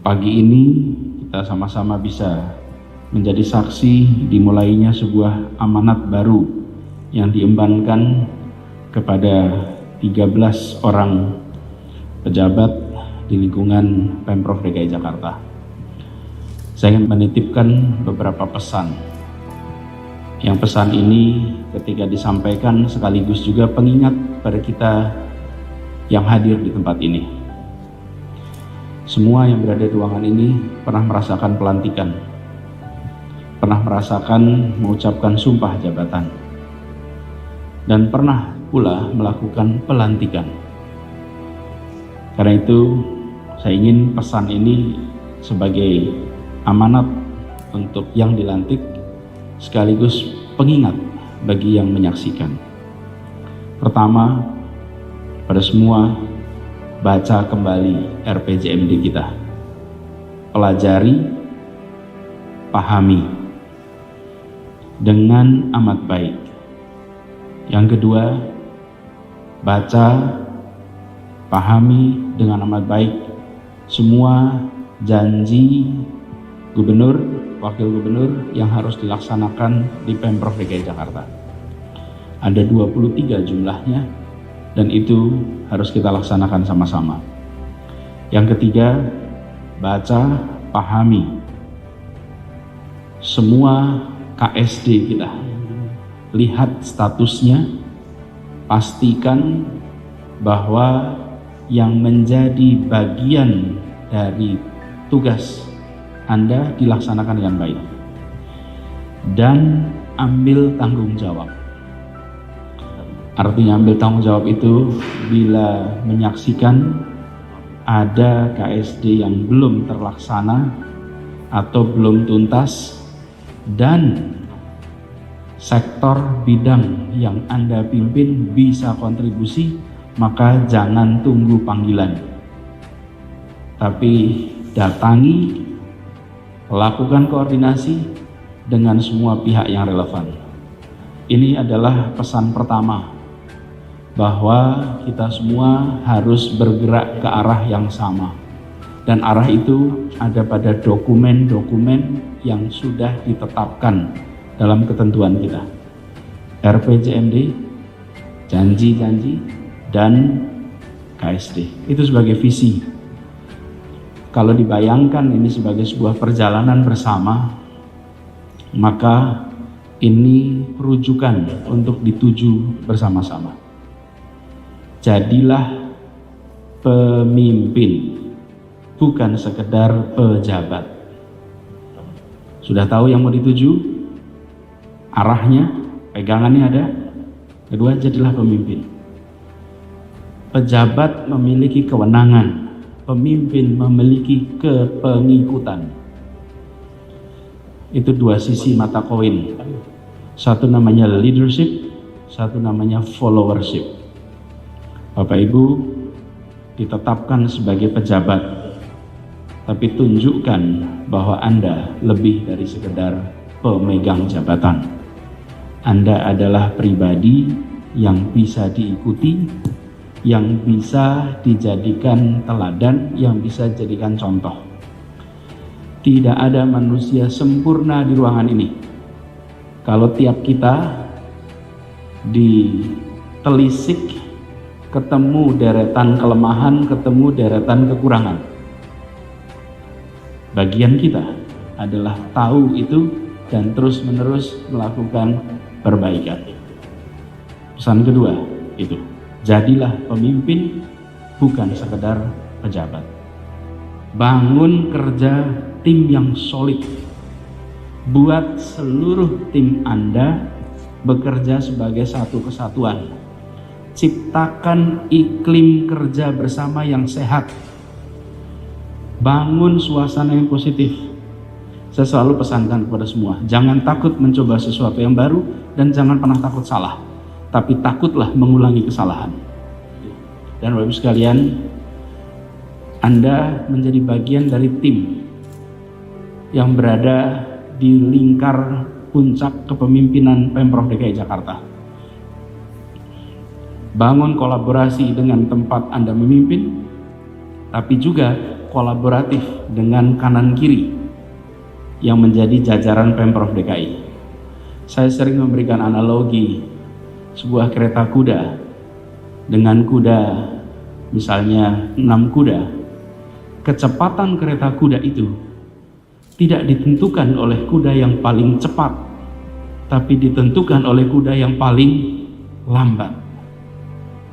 Pagi ini kita sama-sama bisa menjadi saksi dimulainya sebuah amanat baru yang diembankan kepada 13 orang pejabat di lingkungan Pemprov DKI Jakarta. Saya ingin menitipkan beberapa pesan. Yang pesan ini ketika disampaikan sekaligus juga pengingat pada kita yang hadir di tempat ini. Semua yang berada di ruangan ini pernah merasakan pelantikan, pernah merasakan mengucapkan sumpah jabatan, dan pernah pula melakukan pelantikan. Karena itu, saya ingin pesan ini sebagai amanat untuk yang dilantik, sekaligus pengingat bagi yang menyaksikan. Pertama, pada semua, baca kembali RPJMD kita, pelajari, pahami dengan amat baik. Yang kedua, baca, pahami dengan amat baik semua janji gubernur, wakil gubernur yang harus dilaksanakan di Pemprov DKI Jakarta. Ada 23 jumlahnya, dan itu harus kita laksanakan sama-sama. Yang ketiga, baca, pahami semua KSD kita, lihat statusnya, pastikan bahwa yang menjadi bagian dari tugas Anda dilaksanakan dengan baik, dan ambil tanggung jawab. Artinya ambil tanggung jawab itu bila menyaksikan ada KSD yang belum terlaksana atau belum tuntas dan sektor bidang yang Anda pimpin bisa kontribusi, maka jangan tunggu panggilan, tapi datangi, lakukan koordinasi dengan semua pihak yang relevan. Ini adalah pesan pertama, bahwa kita semua harus bergerak ke arah yang sama, dan arah itu ada pada dokumen-dokumen yang sudah ditetapkan dalam ketentuan kita, RPJMD, janji-janji, dan KSD. Itu sebagai visi. Kalau dibayangkan ini sebagai sebuah perjalanan bersama, maka ini rujukan untuk dituju bersama-sama. Jadilah pemimpin, bukan sekedar pejabat. Sudah tahu yang mau dituju, arahnya, pegangannya ada. Kedua, jadilah pemimpin. Pejabat memiliki kewenangan, pemimpin memiliki kepengikutan. Itu dua sisi mata koin. Satu namanya leadership, satu namanya followership. Bapak Ibu ditetapkan sebagai pejabat, tapi tunjukkan bahwa Anda lebih dari sekedar pemegang jabatan. Anda adalah pribadi yang bisa diikuti, yang bisa dijadikan teladan, yang bisa dijadikan contoh. Tidak ada manusia sempurna di ruangan ini. Kalau tiap kita ditelisik, ketemu deretan kelemahan, ketemu deretan kekurangan. Bagian kita adalah tahu itu dan terus-menerus melakukan perbaikan. Pesan kedua itu, jadilah pemimpin, bukan sekedar pejabat. Bangun kerja tim yang solid. Buat seluruh tim Anda bekerja sebagai satu kesatuan. Ciptakan iklim kerja bersama yang sehat. Bangun suasana yang positif. Saya selalu pesankan kepada semua, jangan takut mencoba sesuatu yang baru, dan jangan pernah takut salah, tapi takutlah mengulangi kesalahan. Dan Bapak Ibu sekalian, Anda menjadi bagian dari tim yang berada di lingkar puncak kepemimpinan Pemprov DKI Jakarta. Bangun kolaborasi dengan tempat Anda memimpin, tapi juga kolaboratif dengan kanan kiri yang menjadi jajaran Pemprov DKI. Saya sering memberikan analogi sebuah kereta kuda dengan kuda misalnya 6 kuda. Kecepatan kereta kuda itu tidak ditentukan oleh kuda yang paling cepat, tapi ditentukan oleh kuda yang paling lambat.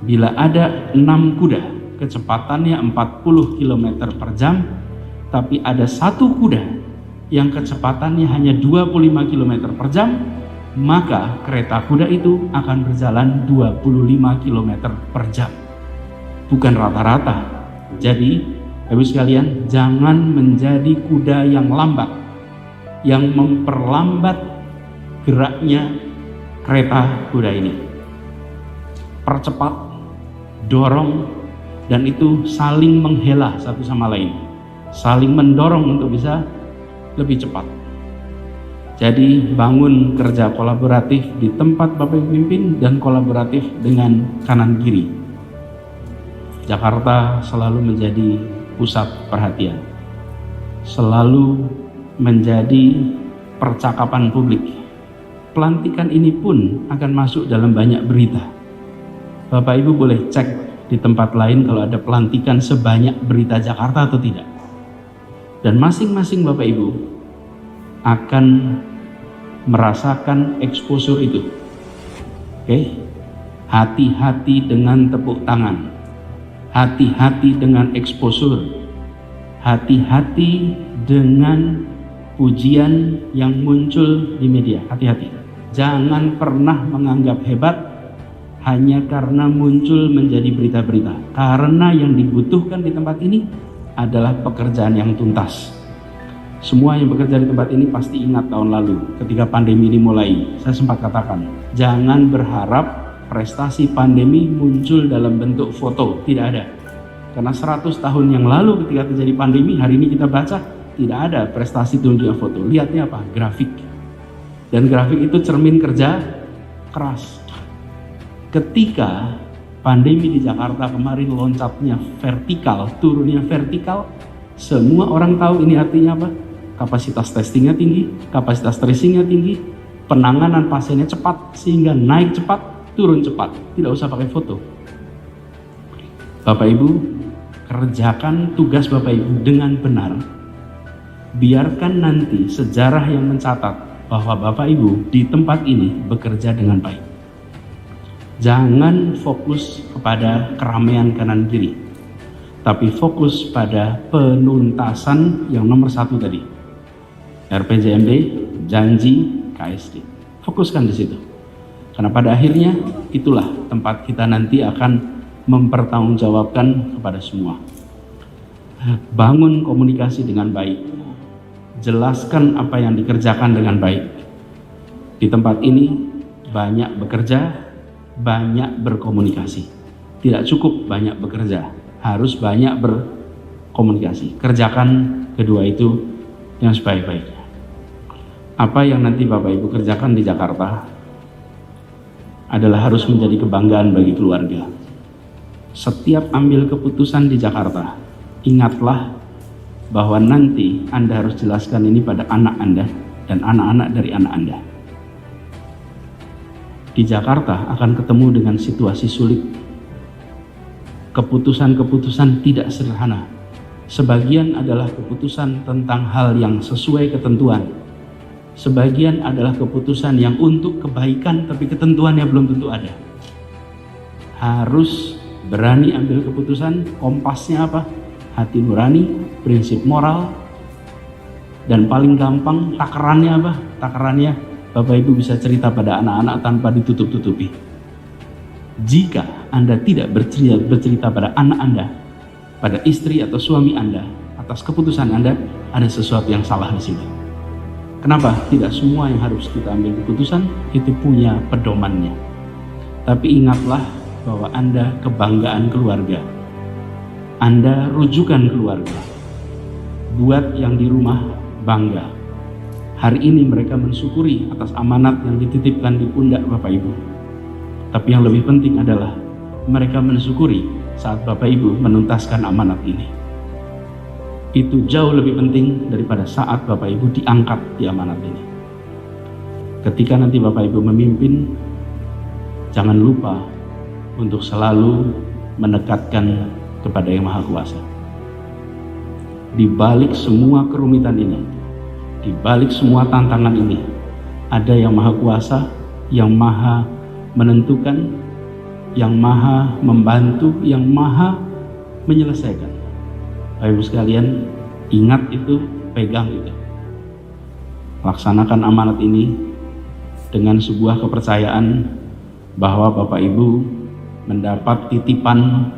Bila ada 6 kuda, kecepatannya 40 km per jam, tapi ada satu kuda yang kecepatannya hanya 25 km per jam, maka kereta kuda itu akan berjalan 25 km per jam. Bukan rata-rata. Jadi, Ibu sekalian, jangan menjadi kuda yang lambat, yang memperlambat geraknya kereta kuda ini. Percepat, dorong, dan itu saling menghela satu sama lain, saling mendorong untuk bisa lebih cepat. Jadi bangun kerja kolaboratif di tempat Bapak Ibu pimpin dan kolaboratif dengan kanan kiri. Jakarta selalu menjadi pusat perhatian, selalu menjadi percakapan publik. Pelantikan ini pun akan masuk dalam banyak berita. Bapak Ibu boleh cek di tempat lain kalau ada pelantikan sebanyak berita Jakarta atau tidak. Dan masing-masing Bapak Ibu akan merasakan exposure itu. Oke? Hati-hati dengan tepuk tangan. Hati-hati dengan exposure. Hati-hati dengan pujian yang muncul di media. Hati-hati. Jangan pernah menganggap hebat hanya karena muncul menjadi berita-berita. Karena yang dibutuhkan di tempat ini adalah pekerjaan yang tuntas. Semua yang bekerja di tempat ini pasti ingat tahun lalu ketika pandemi ini mulai. Saya sempat katakan, jangan berharap prestasi pandemi muncul dalam bentuk foto. Tidak ada. Karena 100 tahun yang lalu ketika terjadi pandemi, hari ini kita baca tidak ada prestasi tunjukkan foto. Lihatnya apa? Grafik. Dan grafik itu cermin kerja keras. Ketika pandemi di Jakarta kemarin loncatnya vertikal, turunnya vertikal, semua orang tahu ini artinya apa? Kapasitas testingnya tinggi, kapasitas tracingnya tinggi, penanganan pasiennya cepat sehingga naik cepat, turun cepat, tidak usah pakai foto. Bapak Ibu, kerjakan tugas Bapak Ibu dengan benar. Biarkan nanti sejarah yang mencatat bahwa Bapak Ibu di tempat ini bekerja dengan baik. Jangan fokus kepada keramaian kanan kiri, tapi fokus pada penuntasan yang nomor 1 tadi. RPJMD, janji, KSD. Fokuskan di situ. Karena pada akhirnya itulah tempat kita nanti akan mempertanggungjawabkan kepada semua. Bangun komunikasi dengan baik. Jelaskan apa yang dikerjakan dengan baik. Di tempat ini banyak bekerja, banyak berkomunikasi. Tidak cukup banyak bekerja, harus banyak berkomunikasi. Kerjakan kedua itu yang sebaik-baiknya. Apa yang nanti Bapak Ibu kerjakan di Jakarta adalah harus menjadi kebanggaan bagi keluarga. Setiap ambil keputusan di Jakarta, ingatlah bahwa nanti Anda harus jelaskan ini pada anak Anda dan anak-anak dari anak Anda. Di Jakarta akan ketemu dengan situasi sulit. Keputusan-keputusan tidak sederhana. Sebagian adalah keputusan tentang hal yang sesuai ketentuan. Sebagian adalah keputusan yang untuk kebaikan tapi ketentuannya belum tentu ada. Harus berani ambil keputusan, kompasnya apa? Hati nurani, prinsip moral, dan paling gampang takarannya apa? Takarannya Bapak Ibu bisa cerita pada anak-anak tanpa ditutup-tutupi. Jika Anda tidak bercerita pada anak Anda, pada istri atau suami Anda, atas keputusan Anda, ada sesuatu yang salah di sini. Kenapa? Tidak semua yang harus kita ambil keputusan itu punya pedomannya. Tapi ingatlah bahwa Anda kebanggaan keluarga. Anda rujukan keluarga. Buat yang di rumah bangga. Hari ini mereka mensyukuri atas amanat yang dititipkan di pundak Bapak Ibu. Tapi yang lebih penting adalah mereka mensyukuri saat Bapak Ibu menuntaskan amanat ini. itu jauh lebih penting daripada saat Bapak Ibu diangkat di amanat ini. Ketika nanti Bapak Ibu memimpin, jangan lupa untuk selalu mendekatkan kepada Yang Maha Kuasa. Di balik semua kerumitan ini, di balik semua tantangan ini, ada Yang Maha Kuasa, yang Maha menentukan, yang Maha membantu, yang Maha menyelesaikan. Bapak Ibu sekalian, ingat itu, pegang itu. Laksanakan amanat ini dengan sebuah kepercayaan bahwa Bapak Ibu mendapat titipan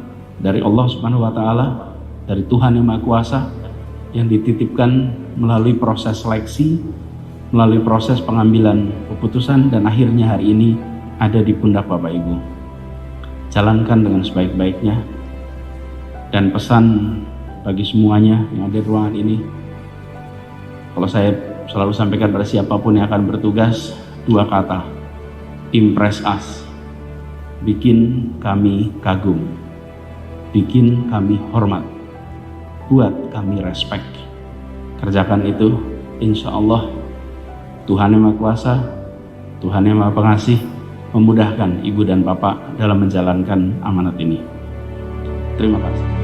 dari Allah Subhanahu wa Ta'ala, dari Tuhan Yang Maha Kuasa, yang dititipkan melalui proses seleksi, melalui proses pengambilan keputusan, dan akhirnya hari ini ada di pundak Bapak Ibu. Jalankan dengan sebaik-baiknya. Dan pesan bagi semuanya yang ada di ruangan ini, kalau saya selalu sampaikan pada siapapun yang akan bertugas, dua kata: impress us. Bikin kami kagum, bikin kami hormat, buat kami respect. Kerjakan itu, insya Allah Tuhan Yang Maha Kuasa, Tuhan Yang Maha Pengasih memudahkan Ibu dan Bapak dalam menjalankan amanat ini. Terima kasih.